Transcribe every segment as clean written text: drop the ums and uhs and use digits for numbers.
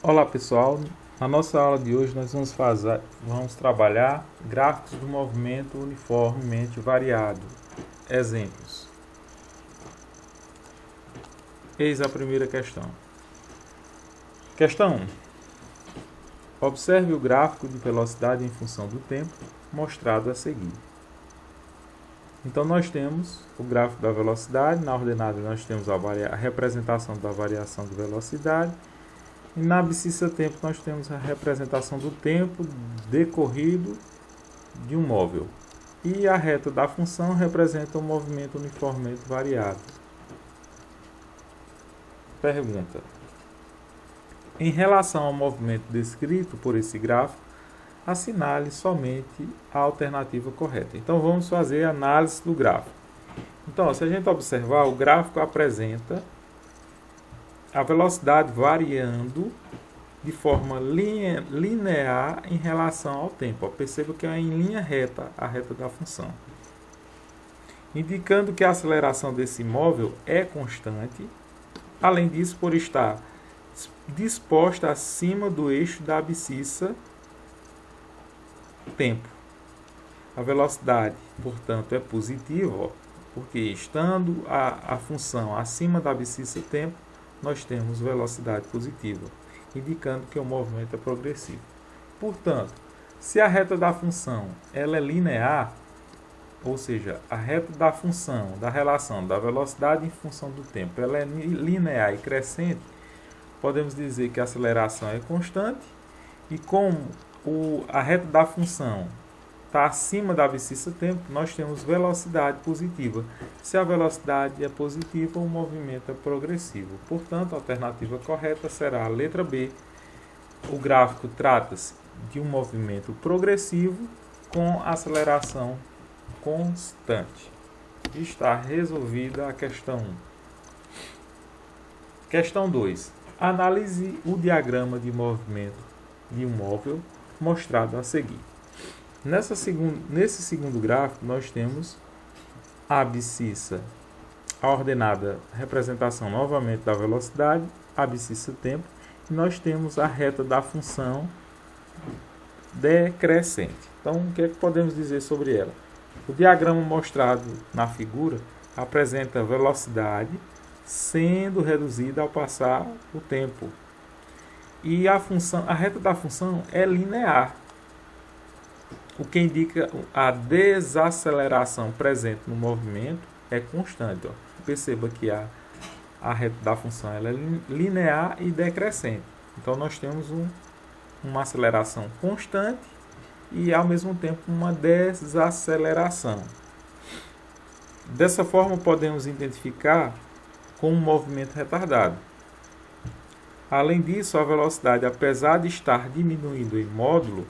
Olá pessoal, na nossa aula de hoje nós vamos trabalhar gráficos do movimento uniformemente variado. Exemplos. Eis a primeira questão. Questão 1. Observe o gráfico de velocidade em função do tempo mostrado a seguir. Então nós temos o gráfico da velocidade, na ordenada nós temos a representação da variação de velocidade. E na abscissa tempo nós temos a representação do tempo decorrido de um móvel. E a reta da função representa o movimento uniformemente variado. Pergunta. Em relação ao movimento descrito por esse gráfico, assinale somente a alternativa correta. Então vamos fazer a análise do gráfico. Então, se a gente observar, o gráfico apresenta a velocidade variando de forma linear em relação ao tempo. Perceba que é em linha reta a reta da função, indicando que a aceleração desse móvel é constante. Além disso, por estar disposta acima do eixo da abscissa tempo. A velocidade, portanto, é positiva, porque estando a função acima da abscissa tempo, nós temos velocidade positiva, indicando que o movimento é progressivo. Portanto, se a reta da função ela é linear, ou seja, a reta da função, da relação da velocidade em função do tempo, ela é linear e crescente, podemos dizer que a aceleração é constante, e como a reta da função está acima da abscissa tempo, nós temos velocidade positiva. Se a velocidade é positiva, o movimento é progressivo. Portanto, a alternativa correta será a letra B. O gráfico trata-se de um movimento progressivo com aceleração constante. Está resolvida a questão 1. Questão 2. Analise o diagrama de movimento de um móvel mostrado a seguir. Nesse segundo gráfico, nós temos a abscissa, a ordenada representação novamente da velocidade, a abscissa tempo, e nós temos a reta da função decrescente. Então, o que é que podemos dizer sobre ela? O diagrama mostrado na figura apresenta a velocidade sendo reduzida ao passar o tempo. E a reta da função é linear, o que indica a desaceleração presente no movimento é constante. Perceba que a reta da função ela é linear e decrescente. Então nós temos uma aceleração constante e ao mesmo tempo uma desaceleração. Dessa forma podemos identificar com um movimento retardado. Além disso, a velocidade, apesar de estar diminuindo em módulo,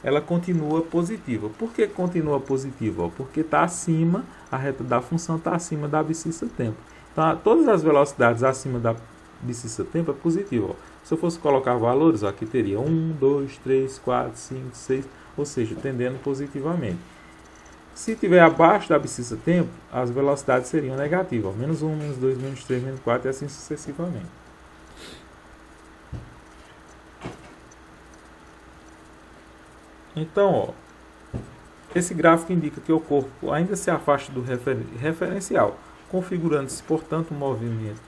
ela continua positiva. Por que continua positiva? Porque está acima, a reta da função está acima da abscissa tempo. Então, todas as velocidades acima da abscissa tempo é positiva. Se eu fosse colocar valores, aqui teria 1, 2, 3, 4, 5, 6, ou seja, tendendo positivamente. Se estiver abaixo da abscissa tempo, as velocidades seriam negativas. Menos 1, menos 2, menos 3, menos 4 e assim sucessivamente. Então, esse gráfico indica que o corpo ainda se afasta do referencial, configurando-se, portanto, um movimento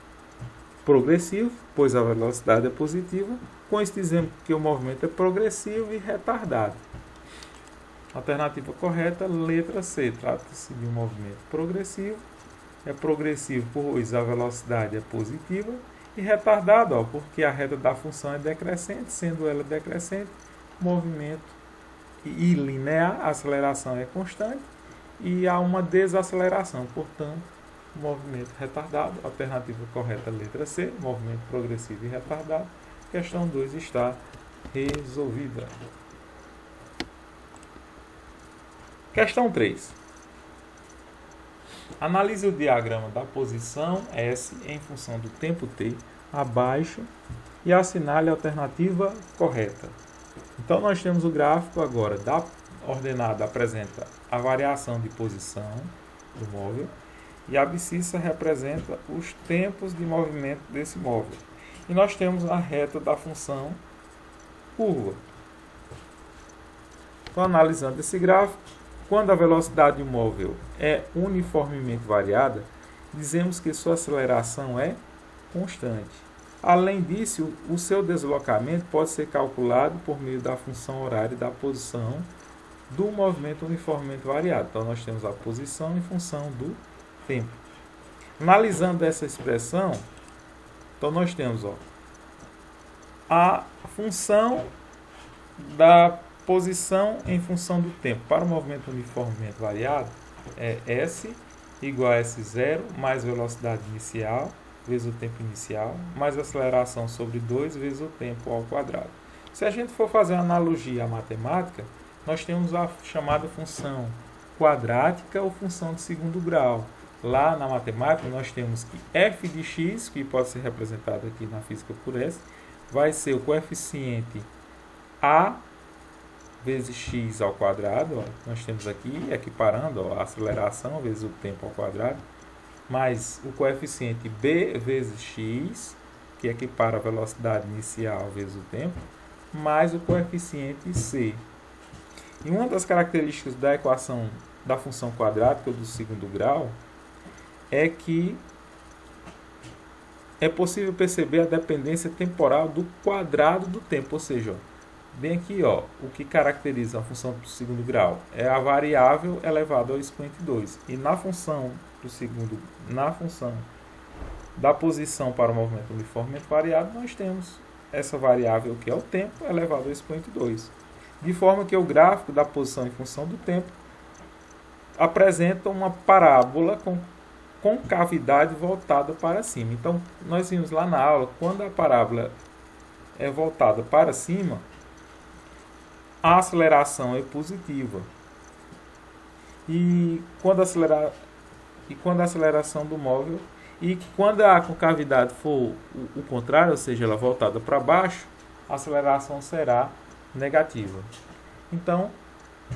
progressivo, pois a velocidade é positiva. Com isso, dizemos que o movimento é progressivo e retardado. Alternativa correta, letra C. Trata-se de um movimento progressivo. É progressivo, pois a velocidade é positiva. E retardado, porque a reta da função é decrescente, sendo ela decrescente, o movimento e linear, a aceleração é constante e há uma desaceleração, portanto, movimento retardado. Alternativa correta, letra C, movimento progressivo e retardado. Questão 2 está resolvida. Questão 3. Analise o diagrama da posição S em função do tempo t abaixo e assinale a alternativa correta. Então, nós temos o gráfico agora da ordenada apresenta a variação de posição do móvel e a abscissa representa os tempos de movimento desse móvel. E nós temos a reta da função curva. Então, analisando esse gráfico, quando a velocidade móvel é uniformemente variada, dizemos que sua aceleração é constante. Além disso, o seu deslocamento pode ser calculado por meio da função horária da posição do movimento uniformemente variado. Então, nós temos a posição em função do tempo. Analisando essa expressão, então nós temos a função da posição em função do tempo para o movimento uniformemente variado é S igual a S0 mais velocidade inicial vezes o tempo inicial mais aceleração sobre 2 vezes o tempo ao quadrado. Se a gente for fazer uma analogia à matemática, nós temos a chamada função quadrática ou função de segundo grau. Lá na matemática, nós temos que f de x, que pode ser representado aqui na física por S, vai ser o coeficiente a vezes x ao quadrado. Nós temos aqui, equiparando a aceleração vezes o tempo ao quadrado, mais o coeficiente b vezes x, que equipara a velocidade inicial vezes o tempo, mais o coeficiente c. E uma das características da equação da função quadrática do segundo grau é que é possível perceber a dependência temporal do quadrado do tempo, ou seja, bem aqui, o que caracteriza a função do segundo grau é a variável elevada ao expoente 2. E na função da posição para o movimento uniformemente variado, nós temos essa variável que é o tempo elevado ao expoente 2. De forma que o gráfico da posição em função do tempo apresenta uma parábola com concavidade voltada para cima. Então, nós vimos lá na aula, quando a parábola é voltada para cima, a aceleração é positiva. E quando a aceleração do móvel, e quando a concavidade for o contrário, ou seja, ela voltada para baixo, a aceleração será negativa. Então,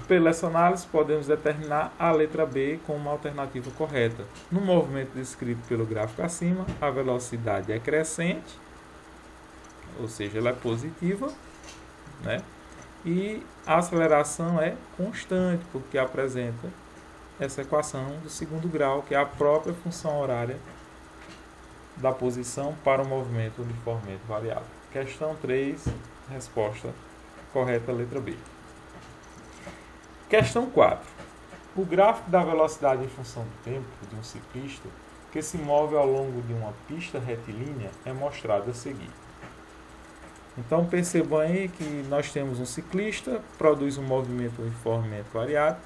pela essa análise, podemos determinar a letra B como uma alternativa correta. No movimento descrito pelo gráfico acima, a velocidade é crescente, ou seja, ela é positiva, né? E a aceleração é constante, porque apresenta essa equação do segundo grau, que é a própria função horária da posição para o movimento uniformemente variado. Questão 3, resposta correta, letra B. Questão 4. O gráfico da velocidade em função do tempo de um ciclista que se move ao longo de uma pista retilínea é mostrado a seguir. Então percebam aí que nós temos um ciclista, produz um movimento uniformemente variado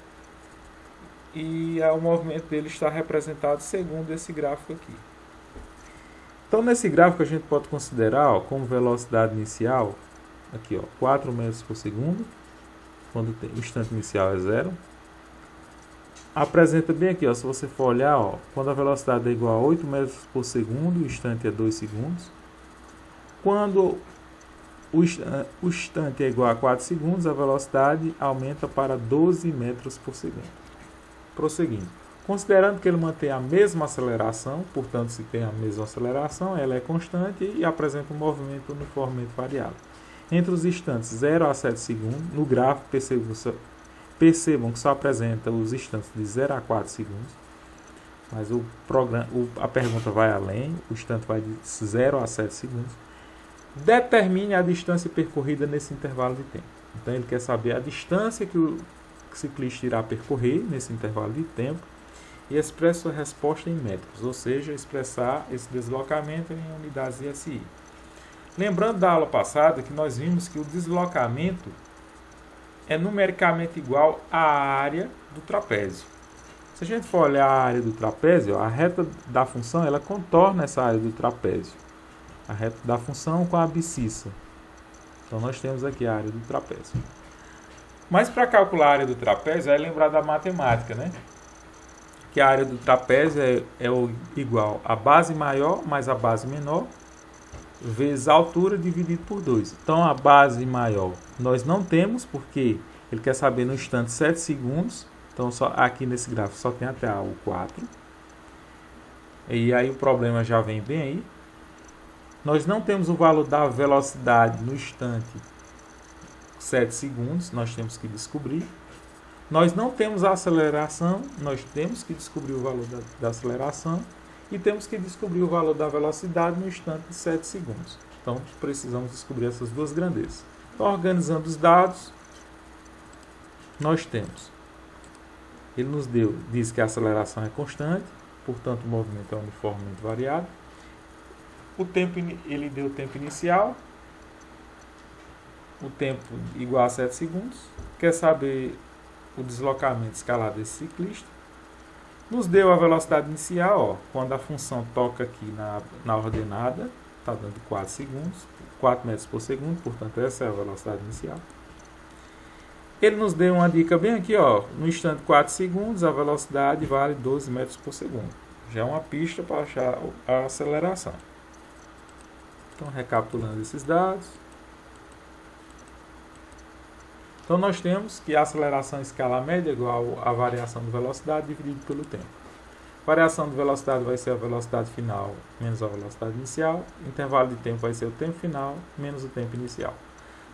e o movimento dele está representado segundo esse gráfico aqui. Então nesse gráfico a gente pode considerar como velocidade inicial, aqui 4 metros por segundo, quando o instante inicial é 0. Apresenta bem aqui, se você for olhar, quando a velocidade é igual a 8 metros por segundo, o instante é 2 segundos. Quando o instante é igual a 4 segundos, a velocidade aumenta para 12 metros por segundo. Prosseguindo. Considerando que ele mantém a mesma aceleração, portanto, se tem a mesma aceleração, ela é constante e apresenta um movimento uniformemente variado. Entre os instantes 0 a 7 segundos, no gráfico percebam que só apresenta os instantes de 0 a 4 segundos, mas a pergunta vai além, o instante vai de 0 a 7 segundos. Determine a distância percorrida nesse intervalo de tempo. Então ele quer saber a distância que o ciclista irá percorrer nesse intervalo de tempo e expressa sua resposta em metros, ou seja, expressar esse deslocamento em unidades de SI. Lembrando da aula passada que nós vimos que o deslocamento é numericamente igual à área do trapézio. Se a gente for olhar a área do trapézio, a reta da função ela contorna essa área do trapézio. A reta da função com a abscissa. Então nós temos aqui a área do trapézio. Mas para calcular a área do trapézio é lembrar da matemática, né? Que a área do trapézio é igual a base maior mais a base menor vezes a altura dividido por 2. Então, a base maior nós não temos, porque ele quer saber no instante 7 segundos. Então, só aqui nesse gráfico só tem até o 4. E aí o problema já vem bem aí. Nós não temos o valor da velocidade no instante 7 segundos, nós temos que descobrir. Nós não temos a aceleração, nós temos que descobrir o valor da aceleração e temos que descobrir o valor da velocidade no instante de 7 segundos. Então, precisamos descobrir essas duas grandezas. Então, organizando os dados, nós temos. Ele nos diz que a aceleração é constante, portanto, o movimento é uniformemente variado. O tempo, ele deu o tempo inicial, o tempo igual a 7 segundos. Quer saber o deslocamento escalar desse ciclista. Nos deu a velocidade inicial, ó, quando a função toca aqui na ordenada, está dando 4 segundos, 4 metros por segundo, portanto essa é a velocidade inicial. Ele nos deu uma dica bem aqui, ó, no instante 4 segundos, a velocidade vale 12 metros por segundo. Já é uma pista para achar a aceleração. Então, recapitulando esses dados. Então, nós temos que a aceleração escalar média é igual à variação de velocidade dividido pelo tempo. Variação de velocidade vai ser a velocidade final menos a velocidade inicial. Intervalo de tempo vai ser o tempo final menos o tempo inicial.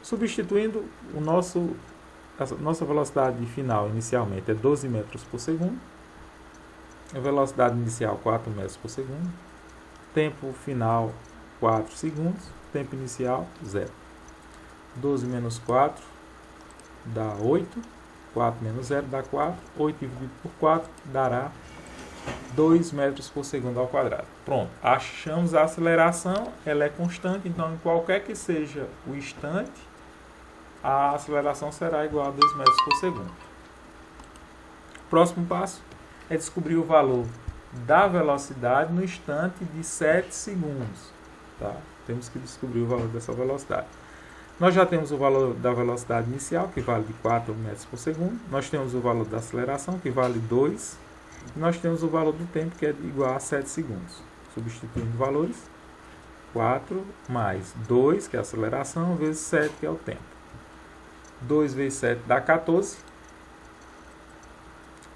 Substituindo a nossa velocidade final inicialmente é 12 metros por segundo. A velocidade inicial 4 metros por segundo. Tempo final 4 segundos. Tempo inicial 0. 12 menos 4 dá 8, 4 menos 0 dá 4, 8 dividido por 4 dará 2 metros por segundo ao quadrado. Pronto, achamos a aceleração, ela é constante, então em qualquer que seja o instante, a aceleração será igual a 2 metros por segundo. Próximo passo é descobrir o valor da velocidade no instante de 7 segundos. Tá? Temos que descobrir o valor dessa velocidade. Nós já temos o valor da velocidade inicial, que vale de 4 metros por segundo. Nós temos o valor da aceleração, que vale 2. E nós temos o valor do tempo, que é igual a 7 segundos. Substituindo valores, 4 mais 2, que é a aceleração, vezes 7, que é o tempo. 2 vezes 7 dá 14.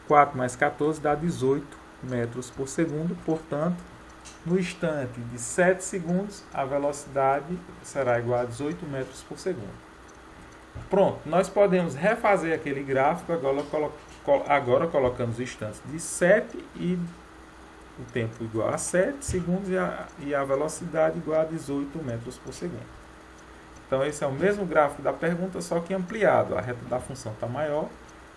4 mais 14 dá 18 metros por segundo. Portanto, no instante de 7 segundos, a velocidade será igual a 18 metros por segundo. Pronto, nós podemos refazer aquele gráfico, agora colocamos os instantes de 7 e o tempo igual a 7 segundos e a velocidade igual a 18 metros por segundo. Então, esse é o mesmo gráfico da pergunta, só que ampliado. A reta da função está maior,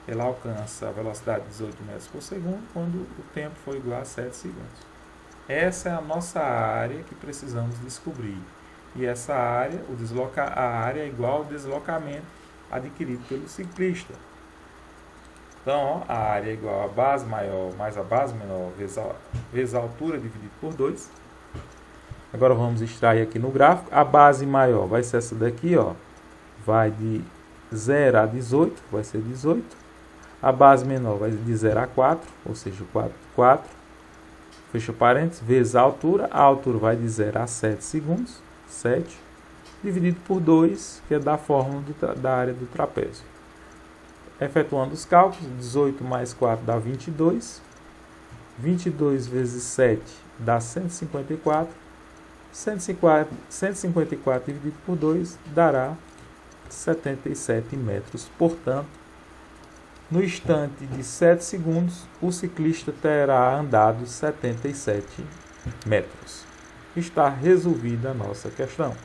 ela alcança a velocidade de 18 metros por segundo, quando o tempo for igual a 7 segundos. Essa é a nossa área que precisamos descobrir. E essa área, a área é igual ao deslocamento adquirido pelo ciclista. Então, ó, a área é igual a base maior mais a base menor vezes a altura dividido por 2. Agora vamos extrair aqui no gráfico. A base maior vai ser essa daqui, ó. Vai de 0 a 18, vai ser 18. A base menor vai de 0 a 4, ou seja, 4. Fecha parênteses, vezes a altura vai de 0 a 7 segundos, 7, dividido por 2, que é da fórmula da área do trapézio. Efetuando os cálculos, 18 mais 4 dá 22, 22 vezes 7 dá 154, 154 dividido por 2 dará 77 metros, portanto, no instante de 7 segundos, o ciclista terá andado 77 metros. Está resolvida a nossa questão.